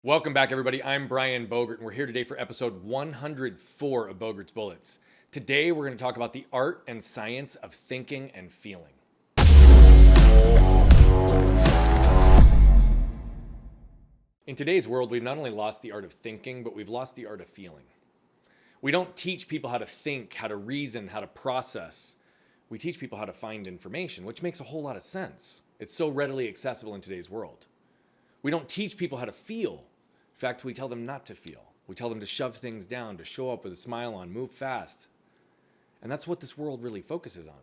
Welcome back, everybody. I'm Brian Bogert, and we're here today for episode 104 of Bogert's Bullets. Today, we're going to talk about the art and science of thinking and feeling. In today's world, we've not only lost the art of thinking, but we've lost the art of feeling. We don't teach people how to think, how to reason, how to process. We teach people how to find information, which makes a whole lot of sense. It's so readily accessible in today's world. We don't teach people how to feel. In fact, we tell them not to feel. We tell them to shove things down, to show up with a smile on, move fast. And that's what this world really focuses on.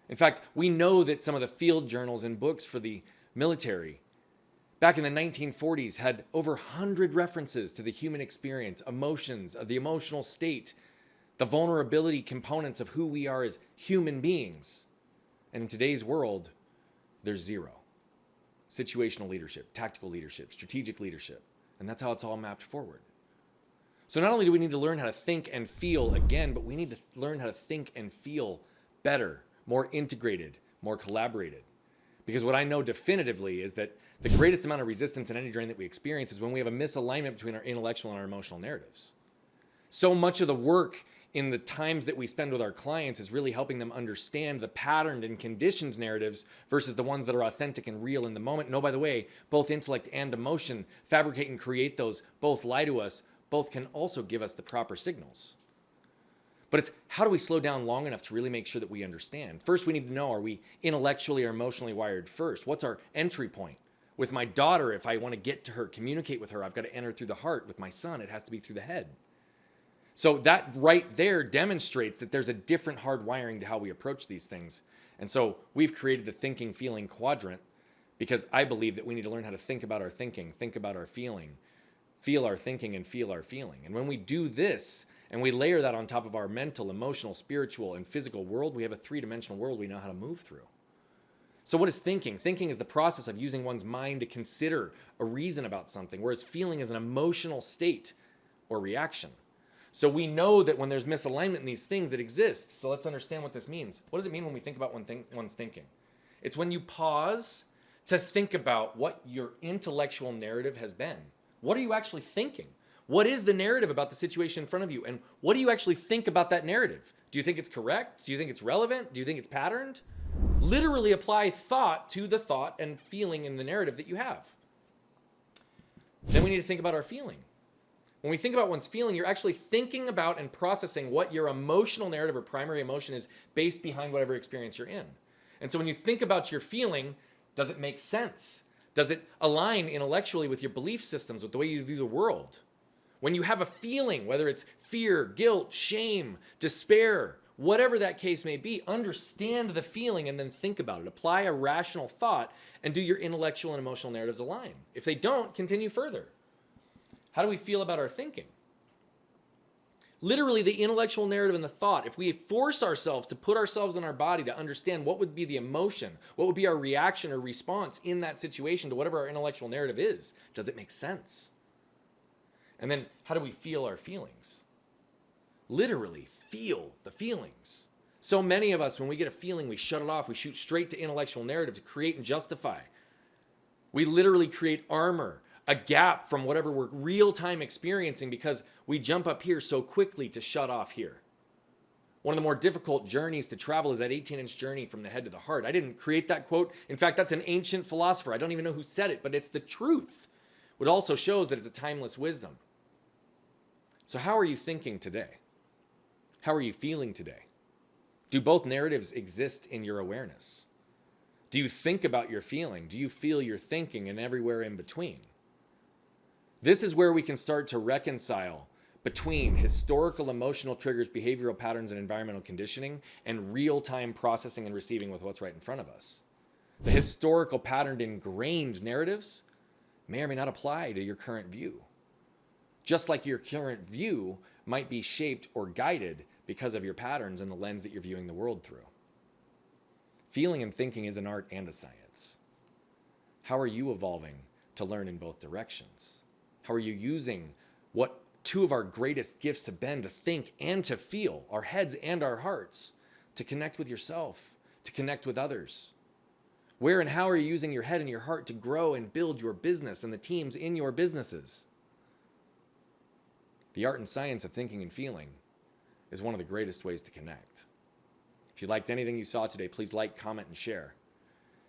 In fact, we know that some of the field journals and books for the military back in the 1940s had over 100 references to the human experience, emotions, the emotional state, the vulnerability components of who we are as human beings. And in today's world, there's zero. Situational leadership, tactical leadership, strategic leadership. And that's how it's all mapped forward. So not only do we need to learn how to think and feel again, but we need to learn how to think and feel better, more integrated, more collaborated. Because what I know definitively is that the greatest amount of resistance in any journey that we experience is when we have a misalignment between our intellectual and our emotional narratives. So much of the work in the times that we spend with our clients is really helping them understand the patterned and conditioned narratives versus the ones that are authentic and real in the moment. No, by the way, both intellect and emotion fabricate and create those, both lie to us, both can also give us the proper signals. But it's how do we slow down long enough to really make sure that we understand? First, we need to know, are we intellectually or emotionally wired first? What's our entry point? With my daughter, if I want to get to her, communicate with her, I've got to enter through the heart. With my son, it has to be through the head. So that right there demonstrates that there's a different hard wiring to how we approach these things. And so we've created the thinking, feeling quadrant because I believe that we need to learn how to think about our thinking, think about our feeling, feel our thinking, and feel our feeling. And when we do this and we layer that on top of our mental, emotional, spiritual, and physical world, we have a three-dimensional world we know how to move through. So what is thinking? Thinking is the process of using one's mind to consider or reason about something, whereas feeling is an emotional state or reaction. So we know that when there's misalignment in these things, it exists. So let's understand what this means. What does it mean when we think about one's thinking? It's when you pause to think about what your intellectual narrative has been. What are you actually thinking? What is the narrative about the situation in front of you? And what do you actually think about that narrative? Do you think it's correct? Do you think it's relevant? Do you think it's patterned? Literally apply thought to the thought and feeling in the narrative that you have. Then we need to think about our feeling. When we think about one's feeling, you're actually thinking about and processing what your emotional narrative or primary emotion is based behind whatever experience you're in. And so when you think about your feeling, does it make sense? Does it align intellectually with your belief systems, with the way you view the world? When you have a feeling, whether it's fear, guilt, shame, despair, whatever that case may be, understand the feeling and then think about it. Apply a rational thought and do your intellectual and emotional narratives align? If they don't, continue further. How do we feel about our thinking? Literally, the intellectual narrative and the thought, if we force ourselves to put ourselves in our body to understand what would be the emotion, what would be our reaction or response in that situation to whatever our intellectual narrative is, does it make sense? And then, how do we feel our feelings? Literally, feel the feelings. So many of us, when we get a feeling, we shut it off. We shoot straight to intellectual narrative to create and justify. We literally create armor, a gap from whatever we're real-time experiencing because we jump up here so quickly to shut off here. One of the more difficult journeys to travel is that 18-inch journey from the head to the heart. I didn't create that quote. In fact, that's an ancient philosopher. I don't even know who said it, but it's the truth. It also shows that it's a timeless wisdom. So how are you thinking today? How are you feeling today? Do both narratives exist in your awareness? Do you think about your feeling? Do you feel your thinking and everywhere in between? This is where we can start to reconcile between historical emotional triggers, behavioral patterns, and environmental conditioning and real-time processing and receiving with what's right in front of us. The historical patterned ingrained narratives may or may not apply to your current view. Just like your current view might be shaped or guided because of your patterns and the lens that you're viewing the world through. Feeling and thinking is an art and a science. How are you evolving to learn in both directions? How are you using what two of our greatest gifts have been to think and to feel, our heads and our hearts, to connect with yourself, to connect with others? Where and how are you using your head and your heart to grow and build your business and the teams in your businesses? The art and science of thinking and feeling is one of the greatest ways to connect. If you liked anything you saw today, please like, comment, and share.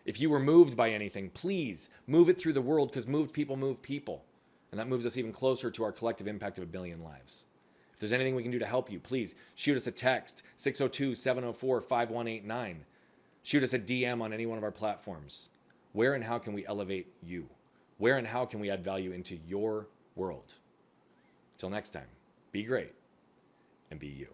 If you were moved by anything, please move it through the world, because moved people move people. And that moves us even closer to our collective impact of 1 billion lives. If there's anything we can do to help you, please shoot us a text, 602-704-5189. Shoot us a DM on any one of our platforms. Where and how can we elevate you? Where and how can we add value into your world? Till next time, be great and be you.